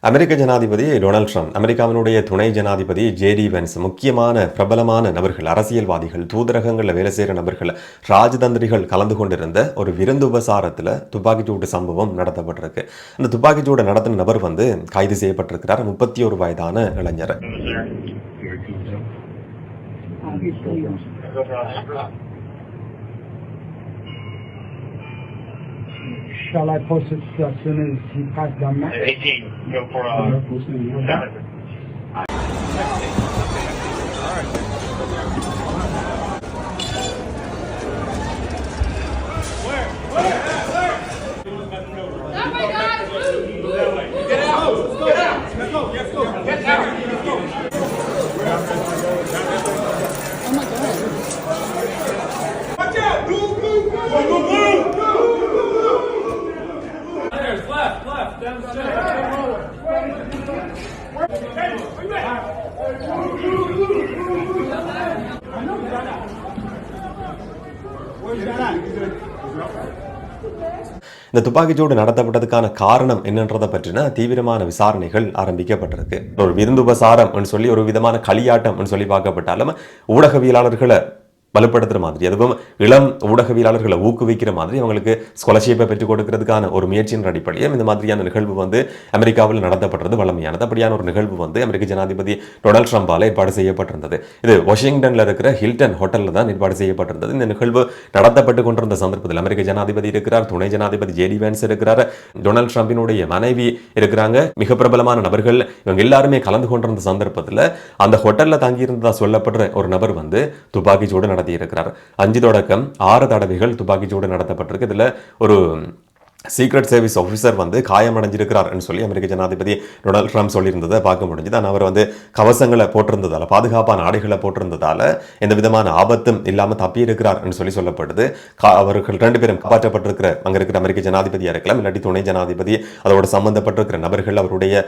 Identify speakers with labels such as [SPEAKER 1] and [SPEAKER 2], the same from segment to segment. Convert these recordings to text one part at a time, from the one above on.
[SPEAKER 1] அமெரிக்க ஜனாதிபதி Donald Trump, அமெரிக்காவினுடைய துணை ஜனாதிபதி ஜேடி வென்ஸ், முக்கியமான பிரபலமான நபர்கள், அரசியல்வாதிகள், தூதரகங்களில் வேலை செய்கிற நபர்கள், ராஜதந்திரிகள் கலந்து கொண்டிருந்த ஒரு விருந்து உபசாரத்தில் துப்பாக்கிச்சூடு சம்பவம் நடத்தப்பட்டிருக்கு. அந்த துப்பாக்கிச்சூடு நடத்தின நபர் கைது செய்யப்பட்டிருக்கிறார். 31 வயதான இளைஞர்.
[SPEAKER 2] Shall I post it as soon as he passed down there?
[SPEAKER 3] 18. Go for
[SPEAKER 1] இந்த துப்பாக்கிச்சூடு நடத்தப்பட்டதுக்கான காரணம் என்னன்றதை பற்றின தீவிரமான விசாரணைகள் ஆரம்பிக்கப்பட்டிருக்கு. ஒரு விருந்துபசாரம் சொல்லி ஒரு விதமான களியாட்டம் சொல்லி பார்க்கப்பட்டாலும் ஊடகவியலாளர்களை வலுப்படுத்துற மாதிரி, அதுவும் இளம் ஊடகவியலாளர்களை ஊக்குவிக்கிற மாதிரி அவங்களுக்கு ஸ்காலர்ஷிப்பை பெற்றுக் கொடுக்கிறதுக்கான ஒரு முயற்சியின் அடிப்படையில் இந்த மாதிரியான நிகழ்வு அமெரிக்காவில் நடத்தப்படுறது வளமையானது. அப்படியான ஒரு நிகழ்வு அமெரிக்க ஜனாதிபதி டொனால்ட் ட்ரம்பால் ஏற்பாடு செய்யப்பட்டிருந்தது. இது வாஷிங்டன்ல இருக்கிற ஹில்டன் ஹோட்டலில் தான் ஏற்பாடு செய்யப்பட்டிருந்தது. இந்த நிகழ்வு நடத்தப்பட்டு கொண்டிருந்த சந்தர்ப்பத்தில் அமெரிக்க ஜனாதிபதி இருக்கிறார், துணை ஜனாதிபதி ஜேடி வென்ஸ் இருக்கிறார், டொனால்ட் ட்ரம்பினுடைய மனைவி இருக்கிறாங்க, மிக பிரபலமான நபர்கள், இவங்க எல்லாருமே கலந்து கொண்டிருந்த சந்தர்ப்பத்தில் அந்த ஹோட்டலில் தங்கியிருந்ததா சொல்லப்படுற ஒரு நபர் துப்பாக்கிச்சூடு நடத்தி இருக்கிறார். 5 தொடக்கம் 6 தடவைகள் துப்பாக்கிச்சூடு நடத்தப்பட்டிருக்கு. இதுல ஒரு சீக்ரெட் சர்வீஸ் ஆஃபீஸர் காயமடைஞ்சிருக்கிறார் சொல்லி அமெரிக்க ஜனாதிபதி டொனால்ட் ட்ரம்ப் சொல்லியிருந்ததை பார்க்க முடிஞ்சது. ஆனால் அவர் கவசங்களை போட்டிருந்ததால, பாதுகாப்பான ஆடைகளை போட்டிருந்ததால எந்த விதமான ஆபத்தும் இல்லாமல் தப்பியிருக்கிறார் சொல்லி சொல்லப்படுது. அவர்கள் 2 பேரும் காப்பாற்றப்பட்டிருக்கிற அங்கே இருக்கிற அமெரிக்க ஜனாதிபதியாக இருக்கலாம், இல்லாட்டி துணை ஜனாதிபதி, அதோட சம்பந்தப்பட்டிருக்கிற நபர்கள், அவருடைய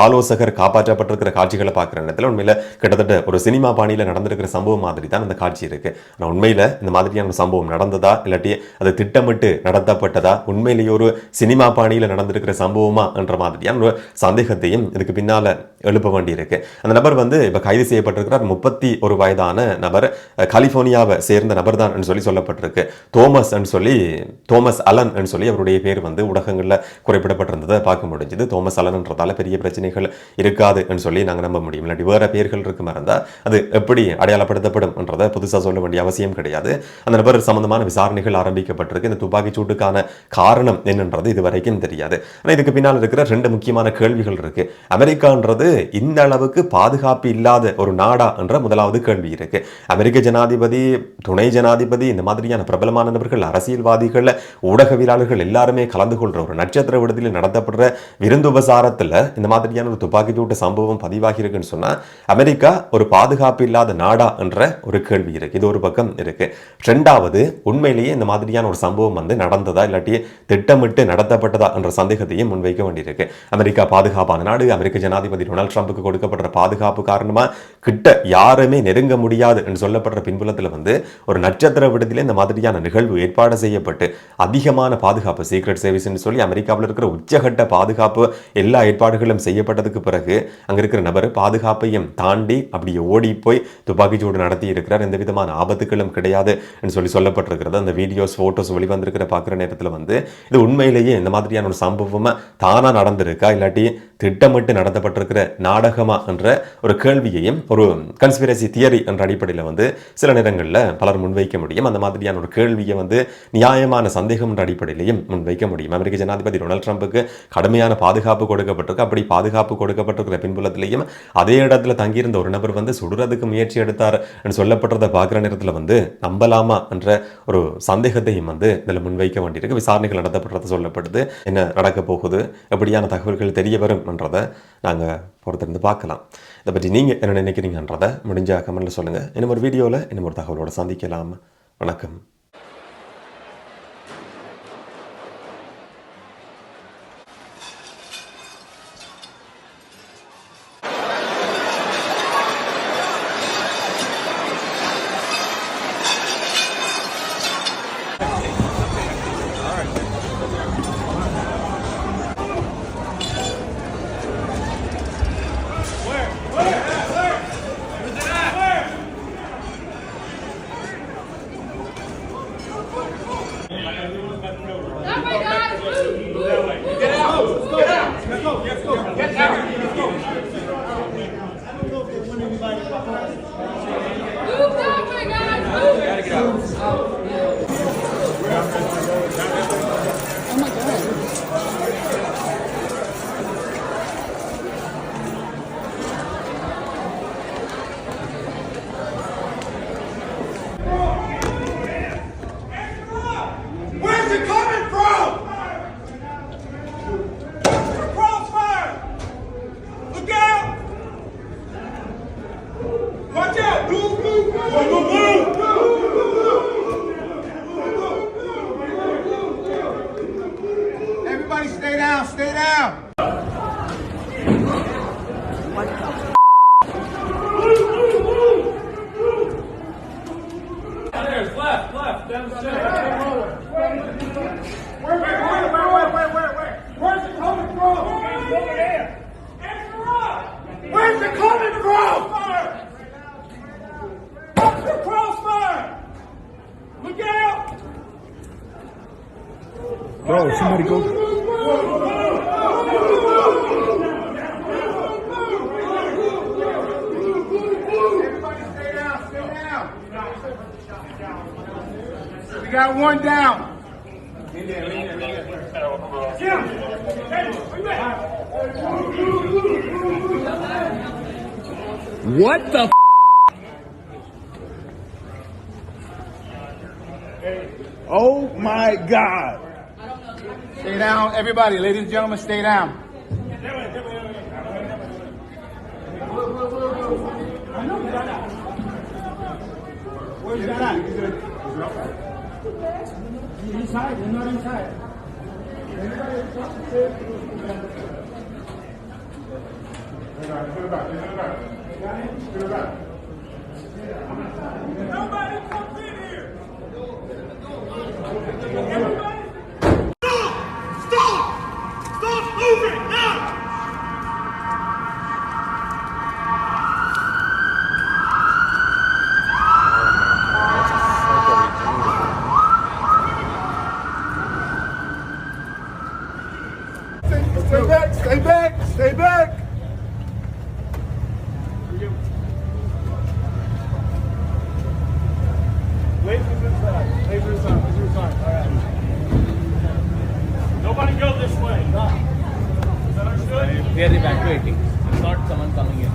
[SPEAKER 1] ஆலோசகர் காப்பாற்றப்பட்டிருக்கிற காட்சிகளை பார்க்குற நேரத்தில் உண்மையில் கிட்டத்தட்ட ஒரு சினிமா பாணியில் நடந்திருக்கிற சம்பவம் மாதிரி தான் அந்த காட்சி இருக்கு. ஆனால் உண்மையில் இந்த மாதிரியான சம்பவம் நடந்ததா இல்லாட்டி அது திட்டமிட்டு நடத்தப்பட்டதா, உண்மையில ஒரு சினிமா பாணியில் நடந்திருக்கிற சம்பவமா என்ற மாதிரியான ஒரு சந்தேகத்தையும் இதுக்கு பின்னால எழுப்ப வேண்டியிருக்கு. அந்த நபர் இப்ப கைது செய்யப்பட்டிருக்கிறார். 31 வயதான நபர், கலிபோர்னியாவை சேர்ந்த நபர் தான் சொல்லி சொல்லப்பட்டிருக்கு. தோமஸ் அலன் சொல்லி அவருடைய பேர் ஊடகங்களில் குறிப்பிடப்பட்டிருந்ததை பார்க்க முடிஞ்சது. தோமஸ் அலன்ன்றதால பெரிய பிரச்சனைகள் இருக்காது சொல்லி நாங்கள் நம்ப முடியும். இல்லாட்டி வேற பேர்கள் இருக்கு இருந்தா அது எப்படி அடையாளப்படுத்தப்படும் என்றதை புதுசாக சொல்ல வேண்டிய அவசியம் கிடையாது. அந்த நபர் சம்பந்தமான விசாரணைகள் ஆரம்பிக்கப்பட்டிருக்கு. இந்த துப்பாக்கி சூட்டுக்கான காரணம் என்னன்றது இதுவரைக்கும் தெரியாது. ஆனால் இதுக்கு பின்னால் இருக்கிற 2 முக்கியமான கேள்விகள் இருக்கு. அமெரிக்கான்றது இந்த அளவுக்கு பாதுகாப்பு இல்லாத ஒரு நாடா என்ற முதலாவது கேள்வி இருக்கு. அமெரிக்க ஜனாதிபதி, துணை ஜனாதிபதி, இந்த மாதிரியான பிரபலமான நபர்கள், அரசியல்வாதிகள், ஊடகவியலாளர்கள் எல்லாருமே கலந்து கொள்ற ஒரு நட்சத்திர விடுதியில் நடத்தப்படுற விருந்துபசாரத்தில் இந்த மாதிரியான ஒரு துப்பாக்கி சூட்டு சம்பவம் பதிவாகி இருக்குன்னு சொன்னா அமெரிக்கா ஒரு பாதுகாப்பு இல்லாத நாடா என்ற ஒரு கேள்வி இருக்கு. இது ஒரு பக்கம் இருக்கு. 2வது, உண்மையிலேயே இந்த மாதிரியான ஒரு சம்பவம் நடந்ததா இல்லாட்டி திட்டமிட்டு நடத்தப்பட்டதா என்ற சந்தேகத்தையும் முன்வைக்க வேண்டியிருக்கு. அமெரிக்கா பாதுகாப்பான நாடு. அமெரிக்க ஜனாதிபதி டொனால்ட் ட்ரம்புக்கு கொடுக்கப்படுற பாதுகாப்பு காரணமா கிட்ட யாருமே நெருங்க முடியாது என்று சொல்லப்படுற பின்புலத்தில் ஒரு நட்சத்திர விடுதியில் இந்த மாதிரியான நிகழ்வு ஏற்பாடு செய்யப்பட்டு அதிகமான பாதுகாப்பு, சீக்ரெட் சர்வீஸ் சொல்லி அமெரிக்காவில் இருக்கிற உச்சகட்ட பாதுகாப்பு எல்லா ஏற்பாடுகளும் செய்யப்பட்டதுக்கு பிறகு அங்க இருக்கிற நபர் பாதுகாப்பையும் தாண்டி அப்படியே ஓடி போய் துப்பாக்கிச்சூடு நடத்தி இருக்கிறார். எந்த விதமான ஆபத்துகளும் கிடையாது என்று சொல்லப்பட்டிருக்கிறது. அந்த வீடியோஸ், போட்டோஸ் வெளிவந்திருக்கிற பார்க்குற நேரத்தில் இது உண்மையிலேயே இந்த மாதிரியான ஒரு சம்பவமா தானா நடந்திருக்கா இல்லாட்டி திட்டமிட்டு நடத்தப்பட்டிருக்கிற நாடகமா என்ற ஒரு கேள்வியையும் ஒரு கன்ஸ்பிரசி தியரி என்ற அடிப்படையில் சில நேரங்களில் பலர் முன்வைக்க முடியும். அந்த மாதிரியான ஒரு கேள்வியை நியாயமான சந்தேகம் என்ற அடிப்படையிலையும் முன்வைக்க முடியும். அமெரிக்க ஜனாதிபதி டொனால்ட் ட்ரம்புக்கு கடுமையான பாதுகாப்பு கொடுக்கப்பட்டிருக்கு. அப்படி பாதுகாப்பு கொடுக்கப்பட்டிருக்கிற பின்புலத்திலையும் அதே இடத்துல தங்கியிருந்த ஒரு நபர் சுடுறதுக்கு முயற்சி எடுத்தார் என்று சொல்லப்பட்டதை பார்க்குற நேரத்தில் நம்பலாமா என்ற ஒரு சந்தேகத்தையும் இதில் முன்வைக்க வேண்டியிருக்கு. விசாரணைகள் நடத்தப்படுறது சொல்லப்படுது. என்ன நடக்க போகுது, எப்படியான தகவல்கள் தெரிய வரும் என்றதை நாங்கள் பொறுத்திருந்து பார்க்கலாம். இதை பற்றி நீங்கள் என்ன நினைக்கிறீங்கன்றதை முடிஞ்ச கமெண்ட்ல சொல்லுங்கள். இன்னும் ஒரு வீடியோவில் இன்னும் ஒரு தகவலோடு சந்திக்கலாம். வணக்கம்.
[SPEAKER 3] Where's it coming from? What's the crossfire? Look out!
[SPEAKER 2] Bro, somebody go.
[SPEAKER 3] Everybody stay down, stay down. We got one down. Jim! Hey, bring back.
[SPEAKER 2] What the? Oh my God!
[SPEAKER 3] Stay down, everybody, ladies and gentlemen, stay down. Where's that at? Inside, you're not inside. Nobody comes in here. Stop moving now! Stay back, stay back, stay back! Laser's inside, laser's on, all right. Nobody go this way. Is that understood?
[SPEAKER 4] We are evacuating. It's not someone coming in.